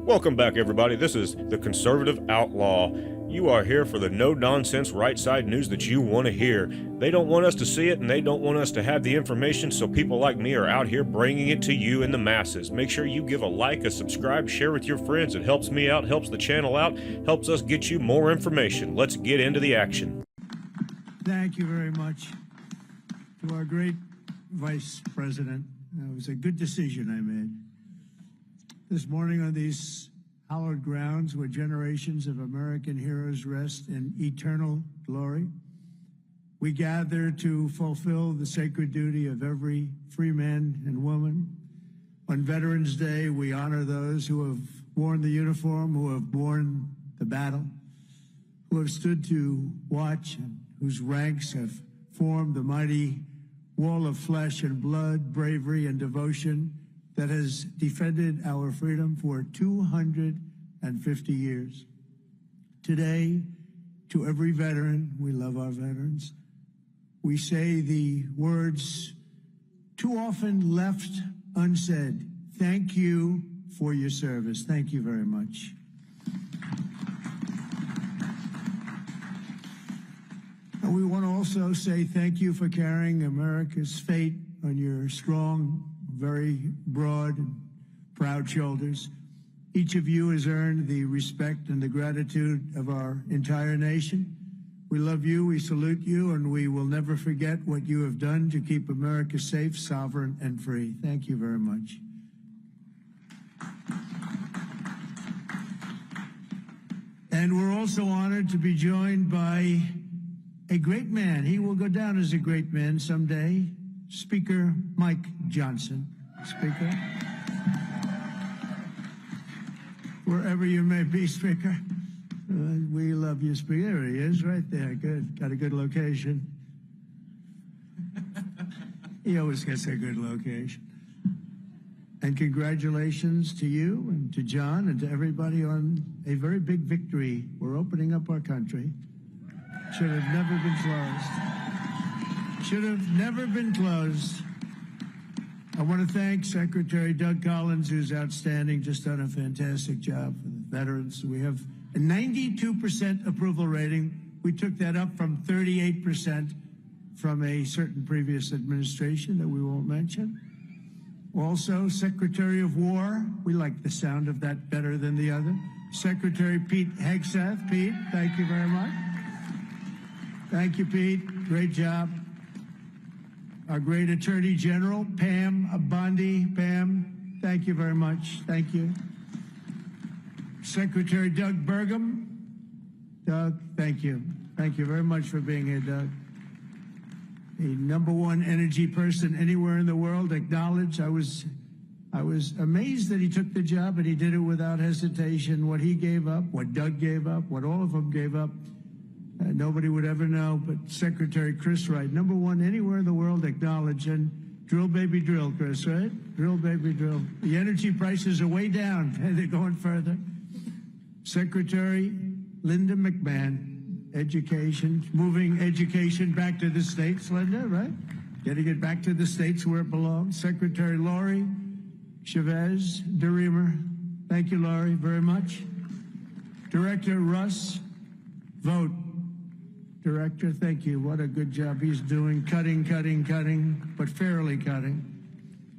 Welcome back, everybody. This is the Conservative Outlaw. You are here for the no-nonsense right-side news that you want to hear. They don't want us to see it, and they don't want us to have the information, so people like me are out here bringing it to you in the masses. Make sure you give a like, a subscribe, share with your friends. It helps me out, helps the channel out, helps us get you more information. Let's get into the action. Thank you very much to our great Vice President. It was a good decision I made. This morning on these hallowed grounds where generations of American heroes rest in eternal glory, we gather to fulfill the sacred duty of every free man and woman. On Veterans Day, we honor those who have worn the uniform, who have borne the battle, who have stood to watch and whose ranks have formed the mighty wall of flesh and blood, bravery and devotion that has defended our freedom for 250 years. Today, to every veteran, we love our veterans, we say the words too often left unsaid. Thank you for your service. Thank you very much. And we want to also say thank you for carrying America's fate on your strong, very broad and proud shoulders. Each of you has earned the respect and the gratitude of our entire nation. We love you, we salute you, and we will never forget what you have done to keep America safe, sovereign, and free. Thank you very much. And we're also honored to be joined by a great man. He will go down as a great man someday. Speaker Mike Johnson. Speaker. Wherever you may be, Speaker. We love you, Speaker. There he is, right there. Good. Got a good location. He always gets a good location. And congratulations to you and to John and to everybody on a very big victory. We're opening up our country. Should have never been closed. Should have never been closed. I want to thank Secretary Doug Collins, who's outstanding, just done a fantastic job for the veterans. We have a 92% approval rating. We took that up from 38% from a certain previous administration that we won't mention. Also, Secretary of War, we like the sound of that better than the other. Secretary Pete Hegseth. Pete, thank you very much. Thank you, Pete. Great job. Our great Attorney General, Pam Bondi. Pam, thank you very much. Thank you. Secretary Doug Burgum. Doug, thank you. Thank you very much for being here, Doug. The #1 energy person anywhere in the world, acknowledged. I was amazed that he took the job, and he did it without hesitation. What he gave up, what Doug gave up, what all of them gave up, nobody would ever know, but Secretary Chris Wright, #1 anywhere in the world, acknowledged. And drill, baby, drill, Chris, right? Drill, baby, drill. The energy prices are way down, and they're going further. Secretary Linda McMahon, Education, moving education back to the states, Linda, right? Getting it back to the states where it belongs. Secretary Lori Chavez DeReamer, thank you, Lori, very much. Director Russ Vogt. Director, thank you. What a good job he's doing. Cutting, but fairly cutting.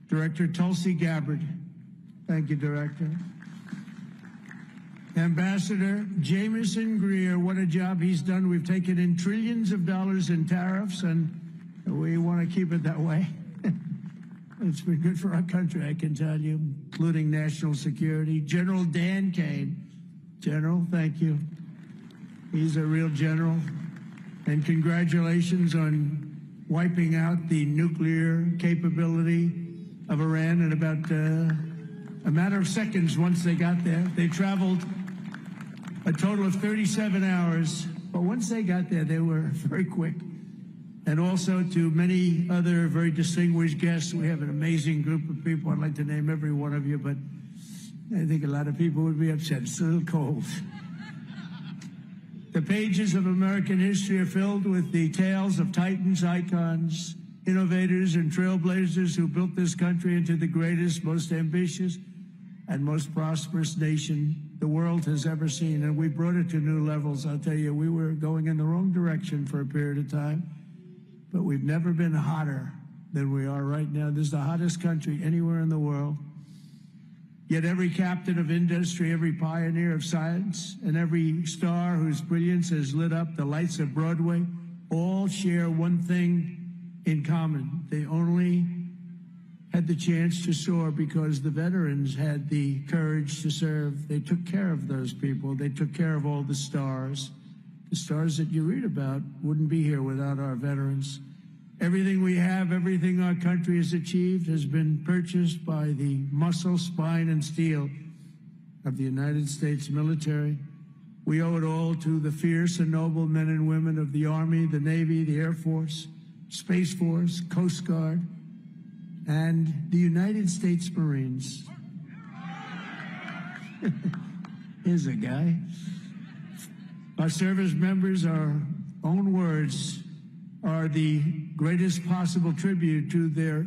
Director Tulsi Gabbard. Thank you, Director. Ambassador Jamieson Greer, what a job he's done. We've taken in trillions of dollars in tariffs, and we want to keep it that way. It's been good for our country, I can tell you, including national security. General Dan Kane. General, thank you. He's a real general. And congratulations on wiping out the nuclear capability of Iran in about a matter of seconds once they got there. They traveled a total of 37 hours, but once they got there, they were very quick. And also to many other very distinguished guests. We have an amazing group of people. I'd like to name every one of you, but I think a lot of people would be upset. It's a little cold. The pages of American history are filled with the tales of titans, icons, innovators, and trailblazers who built this country into the greatest, most ambitious, and most prosperous nation the world has ever seen, and we brought it to new levels. I'll tell you, we were going in the wrong direction for a period of time, but we've never been hotter than we are right now. This is the hottest country anywhere in the world. Yet every captain of industry, every pioneer of science, and every star whose brilliance has lit up the lights of Broadway all share one thing in common. They only had the chance to soar because the veterans had the courage to serve. They took care of those people. They took care of all the stars. The stars that you read about wouldn't be here without our veterans. Everything we have, everything our country has achieved has been purchased by the muscle, spine, and steel of the United States military. We owe it all to the fierce and noble men and women of the Army, the Navy, the Air Force, Space Force, Coast Guard, and the United States Marines. Here's a guy. Our service members, our own words, are the greatest possible tribute to their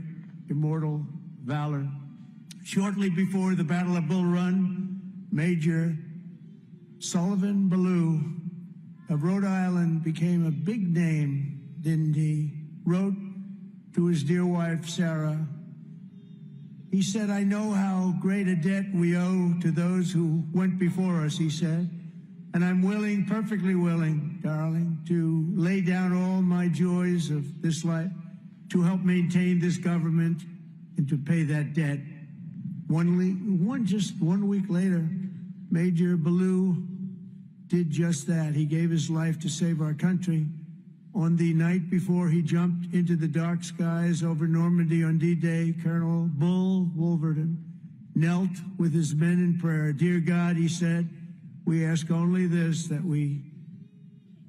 immortal valor. Shortly before the Battle of Bull Run, Major Sullivan Ballou of Rhode Island became a big name, didn't he? Wrote to his dear wife, Sarah. He said, "I know how great a debt we owe to those who went before us," he said, "and I'm willing, perfectly willing, darling, to lay down all my joys of this life to help maintain this government and to pay that debt." Just 1 week later, Major Ballou did just that. He gave his life to save our country. On the night before he jumped into the dark skies over Normandy on D-Day, Colonel Bull Wolverton knelt with his men in prayer. "Dear God," he said, "we ask only this, that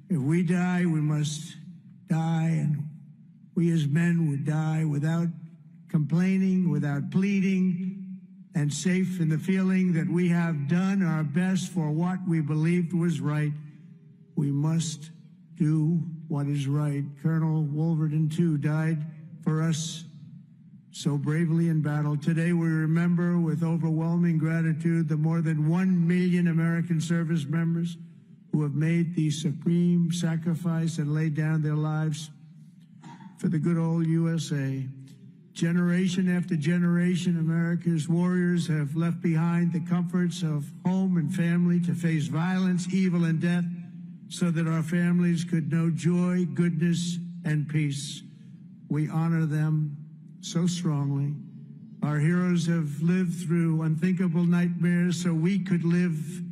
if we die, we must die, and we as men would die without complaining, without pleading, and safe in the feeling that we have done our best for what we believed was right. We must do what is right." Colonel Wolverton, too, died for us so bravely in battle. Today we remember with overwhelming gratitude the more than 1 million American service members who have made the supreme sacrifice and laid down their lives for the good old USA. Generation after generation, America's warriors have left behind the comforts of home and family to face violence, evil, and death so that our families could know joy, goodness, and peace. We honor them so strongly. Our heroes have lived through unthinkable nightmares so we could live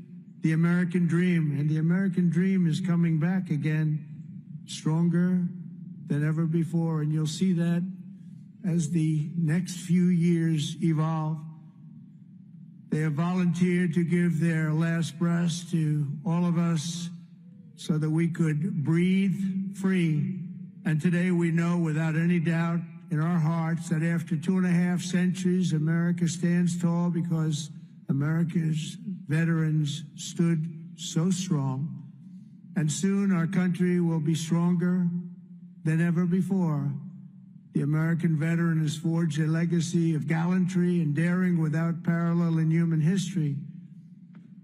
the American dream, and the American dream is coming back again, stronger than ever before, and you'll see that as the next few years evolve. They have volunteered to give their last breaths to all of us so that we could breathe free. And today we know without any doubt in our hearts that after 2.5 centuries, America stands tall because America's veterans stood so strong. And soon our country will be stronger than ever before. The American veteran has forged a legacy of gallantry and daring without parallel in human history.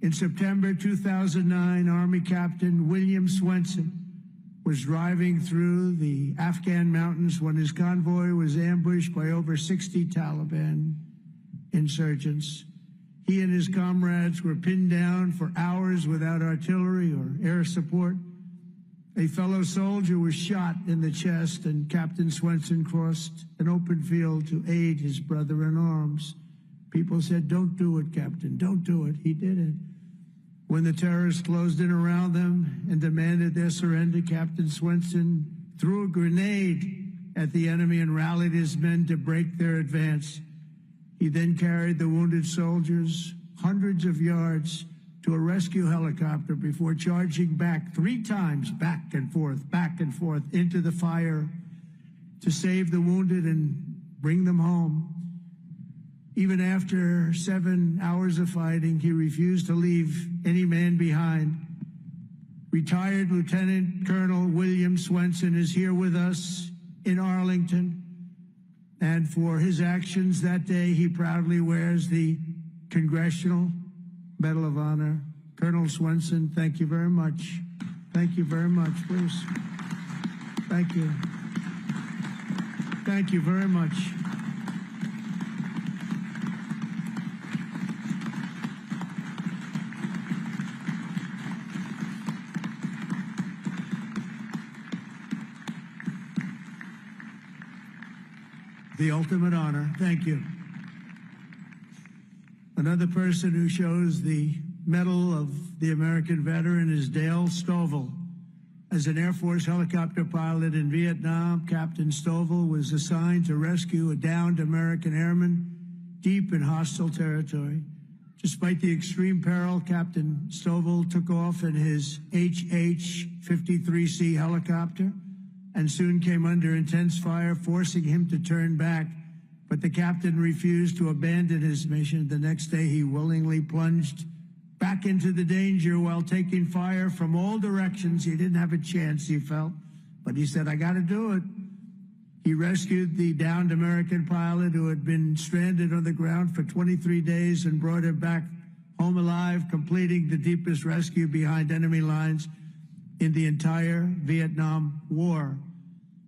In September 2009, Army Captain William Swenson was driving through the Afghan mountains when his convoy was ambushed by over 60 Taliban insurgents. He and his comrades were pinned down for hours without artillery or air support. A fellow soldier was shot in the chest, and Captain Swenson crossed an open field to aid his brother in arms. People said, "Don't do it, Captain, don't do it." He did it. When the terrorists closed in around them and demanded their surrender, Captain Swenson threw a grenade at the enemy and rallied his men to break their advance. He then carried the wounded soldiers hundreds of yards to a rescue helicopter before charging back 3 times, back and forth, into the fire to save the wounded and bring them home. Even after 7 hours of fighting, he refused to leave any man behind. Retired Lieutenant Colonel William Swenson is here with us in Arlington, and for his actions that day, he proudly wears the Congressional Medal of Honor. Colonel Swenson, thank you very much. Thank you very much, please. Thank you. Thank you very much. The ultimate honor. Thank you. Another person who shows the Medal of the American Veteran is Dale Stovall. As an Air Force helicopter pilot in Vietnam, Captain Stovall was assigned to rescue a downed American airman deep in hostile territory. Despite the extreme peril, Captain Stovall took off in his HH-53C helicopter and soon came under intense fire, forcing him to turn back. But the captain refused to abandon his mission. The next day, he willingly plunged back into the danger while taking fire from all directions. He didn't have a chance, he felt, but he said, I got to do it. He rescued the downed American pilot who had been stranded on the ground for 23 days and brought him back home alive, completing the deepest rescue behind enemy lines in the entire Vietnam War.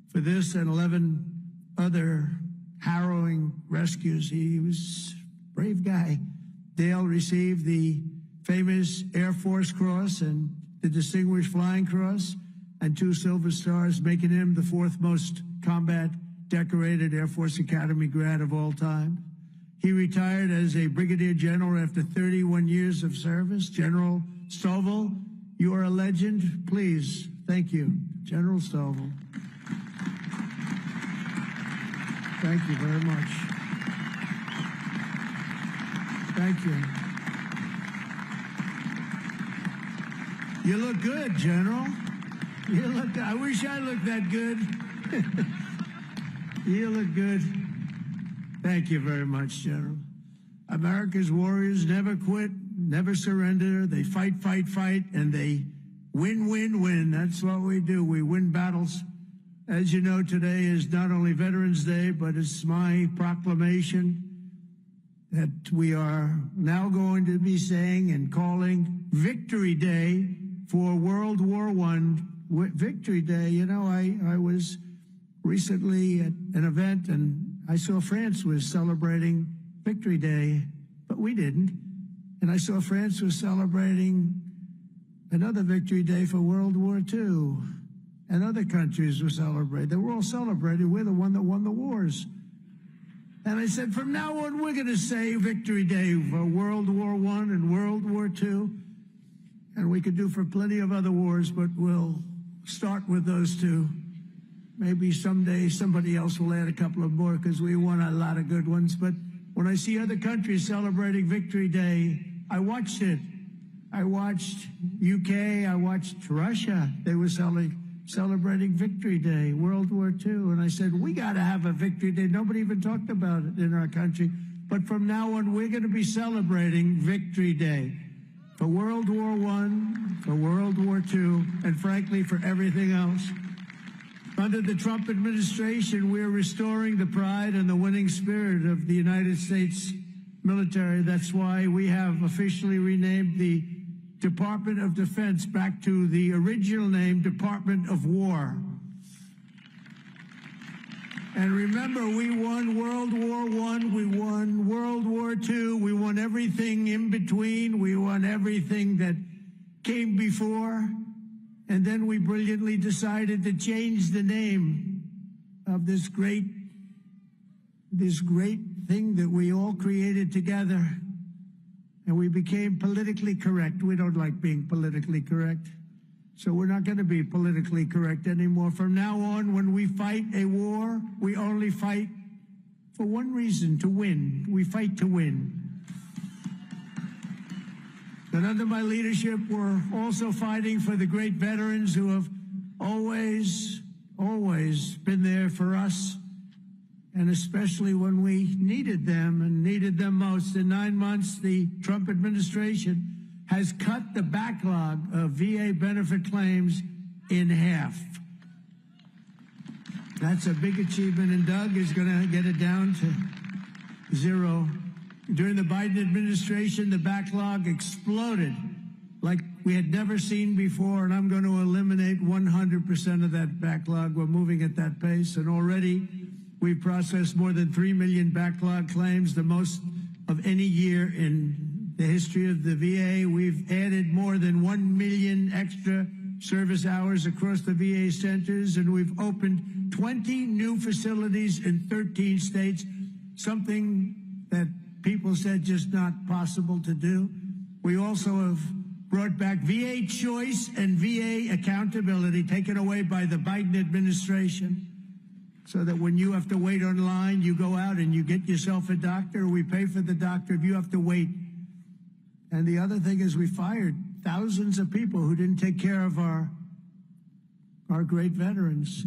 For this and 11 other harrowing rescues, he was a brave guy. Dale received the famous Air Force Cross and the Distinguished Flying Cross and 2 Silver Stars, making him the 4th most combat decorated Air Force Academy grad of all time. He retired as a brigadier general after 31 years of service. General Stovall, you are a legend. Please, thank you, General Stovall. Thank you very much. Thank you. You look good, General. You look, I wish I looked that good. You look good. Thank you very much, General. America's warriors never quit, never surrender. They fight, fight, fight, and they win, win, win. That's what we do. We win battles. As you know, today is not only Veterans Day, but it's my proclamation that we are now going to be saying and calling Victory Day for World War I. Victory Day. You know, I was recently at an event and I saw France was celebrating Victory Day, but we didn't. And I saw France was celebrating another Victory Day for World War II. And other countries were celebrating. They were all celebrating. We're the one that won the wars. And I said, from now on, we're going to say Victory Day for World War I and World War II. And we could do for plenty of other wars, but we'll start with those 2. Maybe someday somebody else will add a couple of more because we won a lot of good ones. But when I see other countries celebrating Victory Day, I watched it. I watched UK. I watched Russia. They were celebrating Victory Day, World War II. And I said, we got to have a Victory Day. Nobody even talked about it in our country. But from now on, we're going to be celebrating Victory Day for World War I, for World War II, and frankly, for everything else. Under the Trump administration, we're restoring the pride and the winning spirit of the United States military. That's why we have officially renamed the Department of Defense back to the original name, Department of War. And remember, we won World War I, we won World War II, we won everything in between, we won everything that came before, and then we brilliantly decided to change the name of this great thing that we all created together. And we became politically correct. We don't like being politically correct. So we're not going to be politically correct anymore. From now on, when we fight a war, we only fight for one reason, to win. We fight to win. And under my leadership, we're also fighting for the great veterans who have always been there for us, and especially when we needed them and needed them most. In 9 months, the Trump administration has cut the backlog of VA benefit claims in half. That's a big achievement, and Doug is going to get it down to 0 During the Biden administration, the backlog exploded like we had never seen before, and I'm going to eliminate 100% of that backlog. We're moving at that pace, and already we've processed more than 3 million backlog claims, the most of any year in the history of the VA. We've added more than 1 million extra service hours across the VA centers, and we've opened 20 new facilities in 13 states, something that people said just not possible to do. We also have brought back VA choice and VA accountability, taken away by the Biden administration, so that when you have to wait online, you go out and you get yourself a doctor. We pay for the doctor if you have to wait. And the other thing is we fired thousands of people who didn't take care of our great veterans.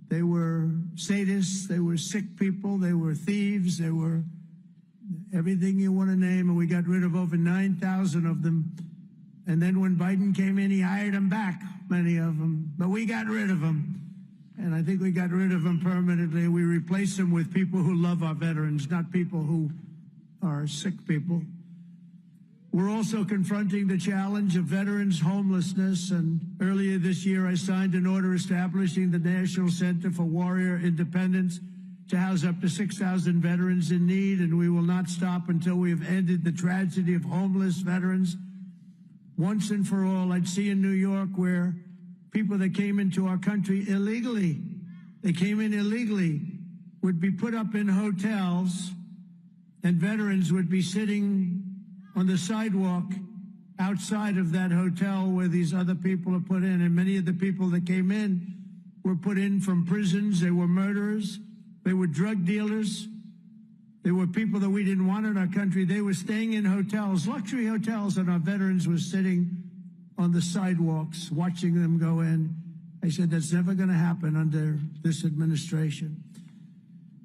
They were sadists, they were sick people, they were thieves, they were everything you want to name, and we got rid of over 9,000 of them. And then when Biden came in, he hired them back, many of them. But we got rid of them. And I think we got rid of them permanently. We replaced them with people who love our veterans, not people who are sick people. We're also confronting the challenge of veterans' homelessness. And earlier this year, I signed an order establishing the National Center for Warrior Independence to house up to 6,000 veterans in need. And we will not stop until we have ended the tragedy of homeless veterans once and for all. I'd see in New York where people that came into our country illegally, they came in illegally, would be put up in hotels, and veterans would be sitting on the sidewalk outside of that hotel where these other people are put in. And many of the people that came in were put in from prisons. They were murderers. They were drug dealers. They were people that we didn't want in our country. They were staying in hotels, luxury hotels, and our veterans were sitting on the sidewalks watching them go in. I said, that's never going to happen under this administration.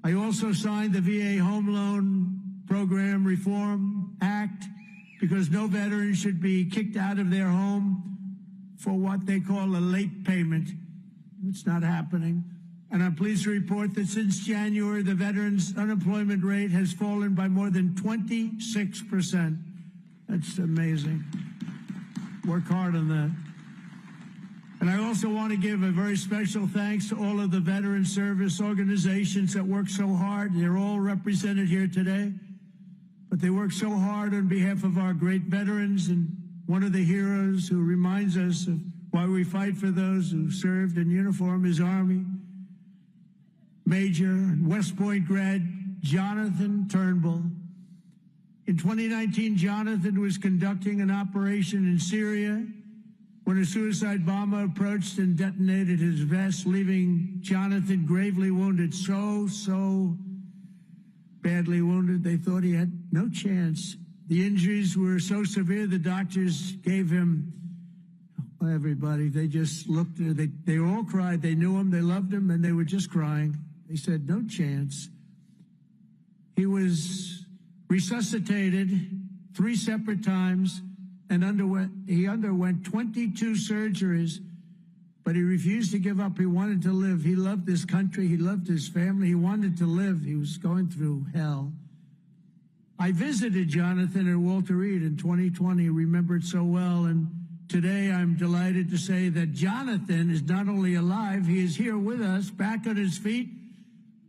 I also signed the VA Home Loan Program Reform Act, because no veteran should be kicked out of their home for what they call a late payment. It's not happening. And I'm pleased to report that since January, the veterans' unemployment rate has fallen by more than 26%. That's amazing. Work hard on that. And I also want to give a very special thanks to all of the veteran service organizations that work so hard. They're all represented here today, but they work so hard on behalf of our great veterans. And one of the heroes who reminds us of why we fight for those who served in uniform is Army Major and West Point grad Jonathan Turnbull. In 2019, Jonathan was conducting an operation in Syria when a suicide bomber approached and detonated his vest, leaving Jonathan gravely wounded, so badly wounded they thought he had no chance. The injuries were so severe the doctors gave him, everybody, they just looked, they all cried. They knew him, they loved him, and they were just crying. They said, no chance. He was resuscitated 3 separate times and underwent 22 surgeries, but he refused to give up. He wanted to live. He loved this country. He loved his family. He wanted to live. He was going through hell. I visited Jonathan at Walter Reed in 2020, remembered so well, and today I'm delighted to say that Jonathan is not only alive, he is here with us, back on his feet,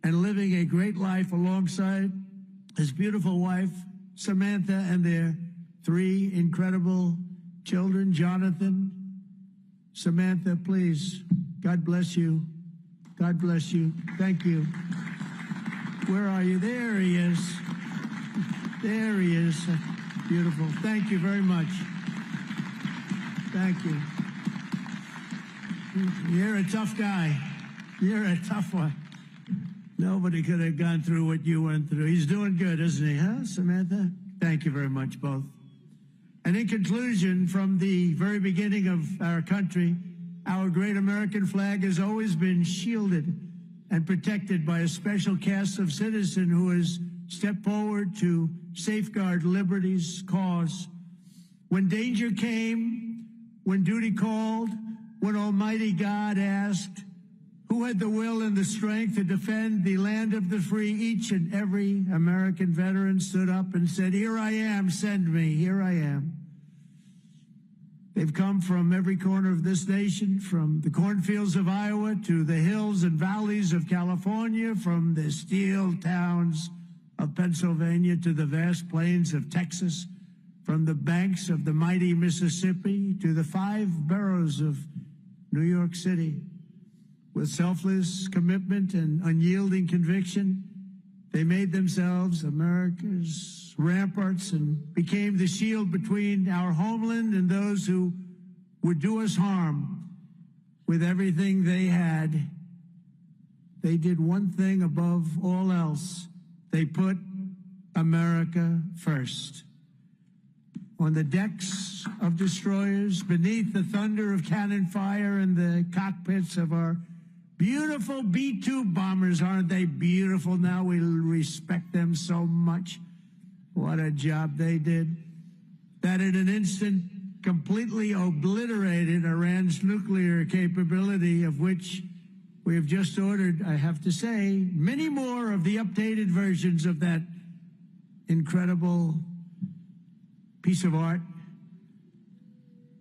and living a great life alongside his beautiful wife, Samantha, and their 3 incredible children. Jonathan, Samantha, please, God bless you. God bless you. Thank you. Where are you? There he is. There he is. Beautiful. Thank you very much. Thank you. You're a tough guy. You're a tough one. Nobody could have gone through what you went through. He's doing good, isn't he, huh, Samantha? Thank you very much, both. And in conclusion, from the very beginning of our country, our great American flag has always been shielded and protected by a special cast of citizens who has stepped forward to safeguard liberty's cause. When danger came, when duty called, when Almighty God asked, who had the will and the strength to defend the land of the free. Each and every American veteran stood up and said, "Here I am, send me, here I am." They've come from every corner of this nation, from the cornfields of Iowa to the hills and valleys of California, from the steel towns of Pennsylvania to the vast plains of Texas, from the banks of the mighty Mississippi to the 5 boroughs of New York City. With selfless commitment and unyielding conviction, they made themselves America's ramparts and became the shield between our homeland and those who would do us harm. With everything they had, they did one thing above all else. They put America first. On the decks of destroyers, beneath the thunder of cannon fire, in the cockpits of our beautiful B-2 bombers. Aren't they beautiful now? We respect them so much. What a job they did. That in an instant completely obliterated Iran's nuclear capability, of which we have just ordered, I have to say, many more of the updated versions of that incredible piece of art.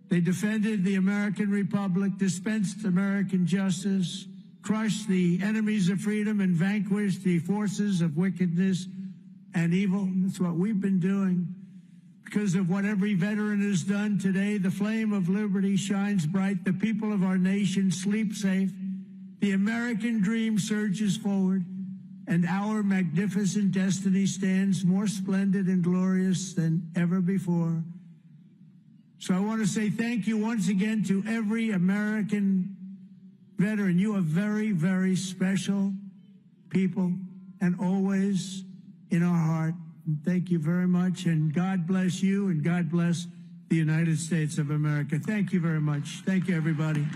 They defended the American Republic, dispensed American justice, crushed the enemies of freedom, and vanquished the forces of wickedness and evil. That's what we've been doing. Because of what every veteran has done today, the flame of liberty shines bright. The people of our nation sleep safe. The American dream surges forward, and our magnificent destiny stands more splendid and glorious than ever before. So I want to say thank you once again to every American veteran. You are very, very special people, and always in our heart. Thank you very much, and God bless you, and God bless the United States of America. Thank you very much. Thank you, everybody.